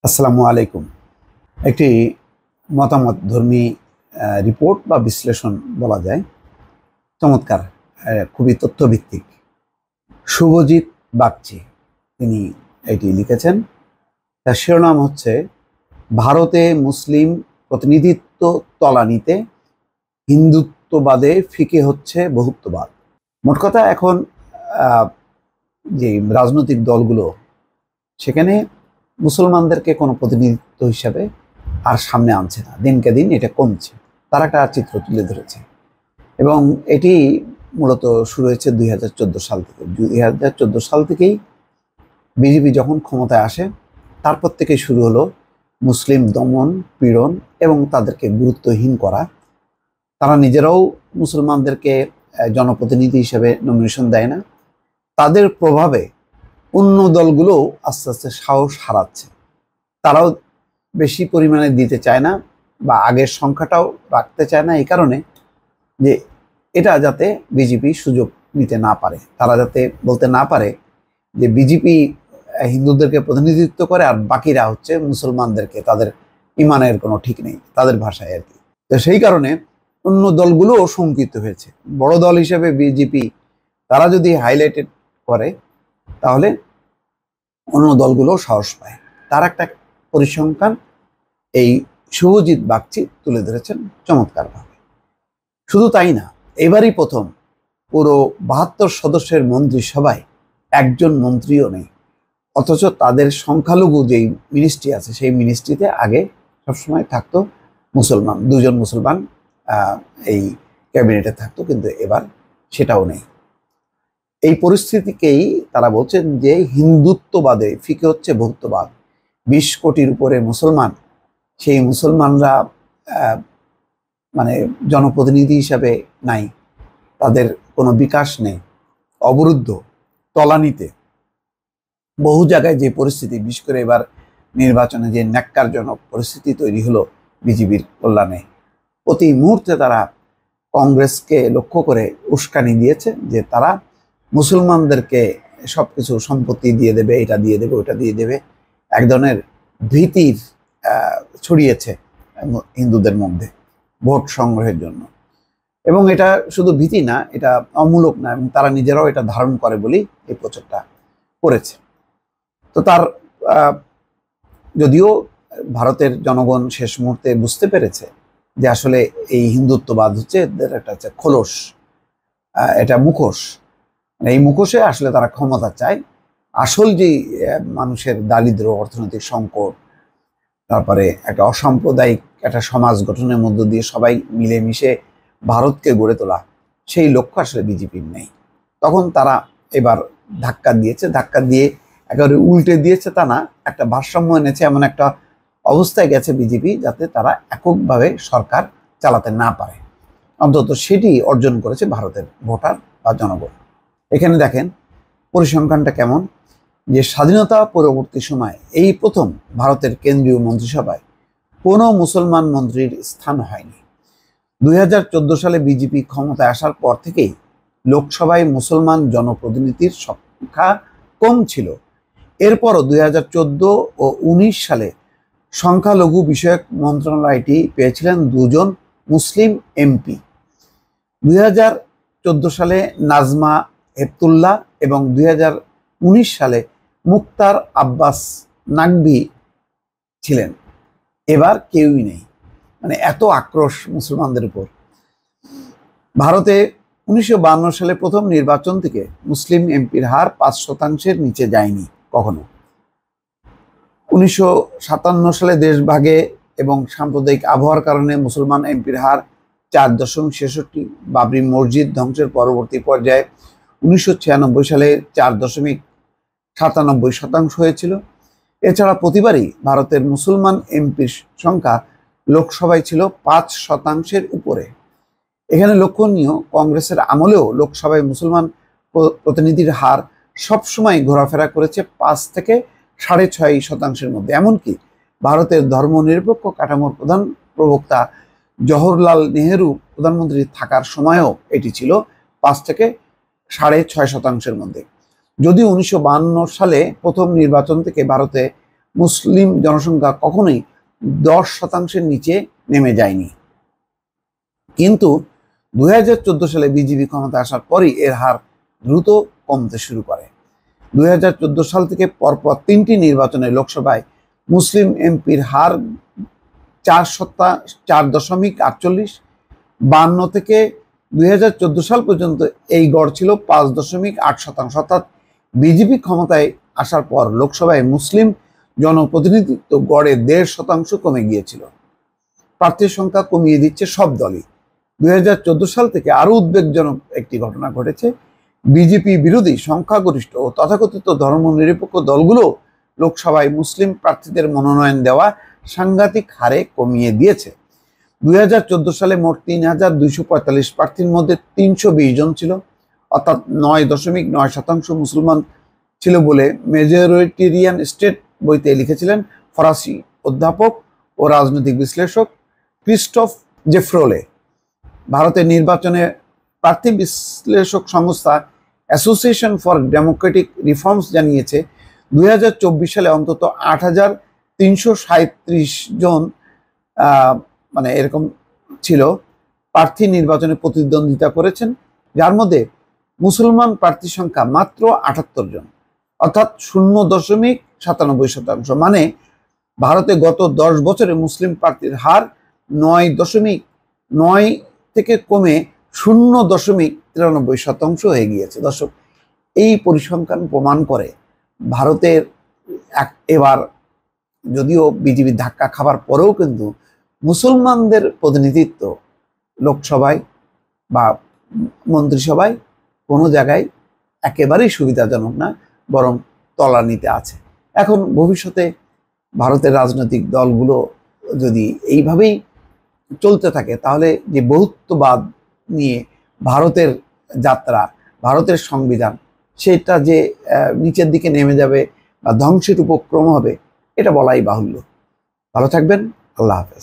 আসসালামু আলাইকুম। একটি মতামতধর্মী রিপোর্ট বা বিশ্লেষণ বলা যায়। চমৎকার, খুবই তথ্যভিত্তিক। শুভজিৎ বাগচি তিনি এটি লিখেছেন। তার শিরোনাম হচ্ছে ভারতে মুসলিম প্রতিনিধিত্ব তলানিতে, হিন্দুত্ববাদে ফিকে হচ্ছে বহুত্ববাদ। মোট কথা এখন যে রাজনৈতিক দলগুলো সেখানে মুসলমানদেরকে কোনো প্রতিনিধিত্ব হিসাবে আর সামনে আনছে না, দিনকে দিন এটা কমছে। তার একটা চিত্র তুলে ধরেছে এবং এটি মূলত শুরু হয়েছে 2014 সাল থেকে। 2014 সাল থেকেই বিজেপি যখন ক্ষমতায় আসে তারপর থেকেই শুরু হলো মুসলিম দমন পীড়ন এবং তাদেরকে গুরুত্বহীন করা। তারা নিজেরাও মুসলমানদেরকে জনপ্রতিনিধি হিসেবে নমিনেশন দেয় না। তাদের প্রভাবে অন্য দলগুলো আস্তে আস্তে সাহস হারাচ্ছে। তারাও বেশি পরিমাণে দিতে চায় না বা আগের সংখ্যাটাও রাখতে চায় না, এই কারণে যে এটা যাতে বিজেপি সুযোগ নিতে না পারে। তারা যাতে বলতে না পারে যে বিজেপি হিন্দুদেরকে প্রতিনিধিত্ব করে আর বাকিরা হচ্ছে মুসলমানদেরকে, তাদের ইমানের কোনো ঠিক নেই, তাদের ভাষায় আর কি। তো সেই কারণে অন্য দলগুলোও শঙ্কিত হয়েছে। বড় দল হিসেবে বিজেপি তারা যদি হাইলাইটেড করে তাহলে অন্য দলগুলো সাহস পায়। তার একটা পরিসংখ্যান এই শুভজিৎ বাগচি তুলে ধরেছেন চমৎকারভাবে। শুধু তাই না, এবারই প্রথম পুরো 72 সদস্যের মন্ত্রিসভায় একজন মন্ত্রীও নেই, অথচ তাদের সংখ্যালঘু যেই মিনিস্ট্রি আছে সেই মিনিস্ট্রিতে আগে সবসময় থাকতো মুসলমান, দুজন মুসলমান এই ক্যাবিনেটে থাকতো, কিন্তু এবার সেটাও নেই। এই পরিস্থিতিকেই তারা বলছেন যে হিন্দুত্ববাদে ফিকে হচ্ছে বহুত্ববাদ। 20 কোটির উপরে মুসলমান, সেই মুসলমানরা মানে জনপ্রতিনিধি হিসাবে নাই, তাদের কোনো বিকাশ নেই, অবরুদ্ধ, তলানিতে। বহু জায়গায় যে পরিস্থিতি, বিশেষ করে এবার নির্বাচনে যে ন্যাক্কারজনক পরিস্থিতি তৈরি হলো বিজেপির কল্যাণে, প্রতি মুহূর্তে তারা কংগ্রেসকে লক্ষ্য করে উস্কানি দিয়েছে যে তারা মুসলমানদেরকে সবকিছু সম্পত্তি দিয়ে দেবে, এটা দিয়ে দেবে, ওটা দিয়ে দেবে। এক ধরনের ভীতির ছড়িয়েছে হিন্দুদের মধ্যে ভোট সংগ্রহের জন্য। এবং এটা শুধু ভীতি না, এটা অমূলক না, এবং তারা নিজেরাও এটা ধারণ করে বলেই এই প্রচারটা করেছে। তো তার যদিও ভারতের জনগণ শেষ মুহূর্তে বুঝতে পেরেছে যে আসলে এই হিন্দুত্ববাদ হচ্ছে একটা খোলস, এটা মুখোশ। এই মুখোশে আসলে তারা ক্ষমতা চায়। আসল যে মানুষের দারিদ্র, অর্থনৈতিক সংকট, তারপরে একটা অসাম্প্রদায়িক একটা সমাজ গঠনের মধ্য দিয়ে সবাই মিলেমিশে ভারতকে গড়ে তোলা, সেই লক্ষ্য আসলে বিজেপির নেই। তখন তারা এবার ধাক্কা দিয়েছে, ধাক্কা দিয়ে একেবারে উল্টে দিয়েছে তা না, একটা ভারসাম্য এনেছে। এমন একটা অবস্থায় গেছে বিজেপি যাতে তারা এককভাবে সরকার চালাতে না পারে, অন্তত সেটি অর্জন করেছে ভারতের ভোটার বা জনগণ। এখানে দেখেন পরিসংখ্যানটা কেমন, যে স্বাধীনতা পরবর্তী সময় এই প্রথম ভারতের কেন্দ্রীয় মন্ত্রিসভায় কোনো মুসলমান মন্ত্রীর স্থান হয়নি। 2014 সালে বিজেপি ক্ষমতায় আসার পর থেকেই লোকসভায় মুসলমান জনপ্রতিনিধির সংখ্যা কম ছিল। এরপরও 2014 ও 19 সালে সংখ্যালঘু বিষয়ক মন্ত্রণালয়টি পেয়েছিলেন 2 জন মুসলিম এমপি। 2014 সালে নাজমা হেপতুল্লাহ এবং 2019 সালে মুক্তার আব্বাস নাকভি ছিলেন। এবার কেউই নেই। মানে এত আক্রোশ মুসলমানদের উপর। ভারতে 1952 সালে প্রথম নির্বাচন থেকে মুসলিম এমপির হার 5% নিচে যায়নি কখনো। 1957 সালে দেশভাগে এবং সাম্প্রদায়িক আবহাওয়ার কারণে মুসলমান এমপির হার 4.66। বাবরি মসজিদ ধ্বংসের পরবর্তী পর্যায়ে 1996 সালে 4.97% হয়েছিল। এছাড়া প্রতিবারই ভারতের মুসলমান এমপির সংখ্যা লোকসভায় ছিল 5% উপরে। এখানে লক্ষণীয়, কংগ্রেসের আমলেও লোকসভায় মুসলমান প্রতিনিধির হার সবসময় ঘোরাফেরা করেছে 5 থেকে 6.5%-এর মধ্যে। এমনকি ভারতের ধর্মনিরপেক্ষ কাঠামোর প্রধান প্রবক্তা জওহরলাল নেহেরু প্রধানমন্ত্রী থাকার সময়ও এটি ছিল 5 থেকে 6.5%-এর মধ্যে। যদিও 1952 সালে প্রথম নির্বাচন থেকে ভারতে মুসলিম জনসংখ্যা কখনোই 10% নিচে নেমে যায়নি। কিন্তু 2014 সালে বিজেপি ক্ষমতা আসার পরই এর হার দ্রুত কমতে শুরু করে। 2014 সাল থেকে পরপর 3টি নির্বাচনে লোকসভায় মুসলিম এমপির হার 4.48, 52 থেকে 2014 সাল পর্যন্ত এই গড় ছিল 5.8%। অর্থাৎ বিজেপি ক্ষমতায় আসার পর লোকসভায় মুসলিম জনপ্রতিনিধিত্ব গড়ে 1.5% কমে গিয়েছিল। প্রার্থীর সংখ্যা কমিয়ে দিচ্ছে সব দলই। 2014 সাল থেকে আরো উদ্বেগজনক একটি ঘটনা ঘটেছে। বিজেপি বিরোধী সংখ্যাগরিষ্ঠ ও তথাকথিত ধর্মনিরপেক্ষ দলগুলো লোকসভায় মুসলিম প্রার্থীদের মনোনয়ন দেওয়া সাংঘাতিক হারে কমিয়ে দিয়েছে। 2014 সালে মোট 3,245 প্রার্থীর মধ্যে 320 জন ছিল, অর্থাৎ 9.9% মুসলমান ছিল বলে মেজরিটেরিয়ান স্টেট বইতে লিখেছিলেন ফরাসি অধ্যাপক ও রাজনৈতিক বিশ্লেষক ক্রিস্টোফ জেফ্রোলে। ভারতের নির্বাচনে প্রার্থী বিশ্লেষক সংস্থা অ্যাসোসিয়েশন ফর ডেমোক্রেটিক রিফর্মস জানিয়েছে 2024 সালে অন্তত 8,337 জন মানে এরকম ছিল প্রার্থী নির্বাচনে প্রতিদ্বন্দ্বিতা করেছেন, যার মধ্যে মুসলমান প্রার্থীর সংখ্যা মাত্র 78 জন, অর্থাৎ 0.97%। মানে ভারতে গত 10 বছরে মুসলিম প্রার্থীর হার 9.9 থেকে কমে 0.93% হয়ে গিয়েছে। দর্শক, এই পরিসংখ্যান প্রমাণ করে ভারতের এবার যদিও বিজেপি ধাক্কা খাবার পরেও কিন্তু মুসলমানদের প্রতিনিধিত্ব লোকসভায় বা মন্ত্রিসভায় কোনো জায়গায় একেবারেই সুবিধাজনক না, বরং তলানিতে আছে। এখন ভবিষ্যতে ভারতের রাজনৈতিক দলগুলো যদি এইভাবেই চলতে থাকে তাহলে যে বহুত্ববাদ নিয়ে ভারতের যাত্রা, ভারতের সংবিধান, সেটা যে নিচের দিকে নেমে যাবে বা ধ্বংসের উপক্রম হবে এটা বলাই বাহুল্য। ভালো থাকবেন। আল্লাহ হাফেজ।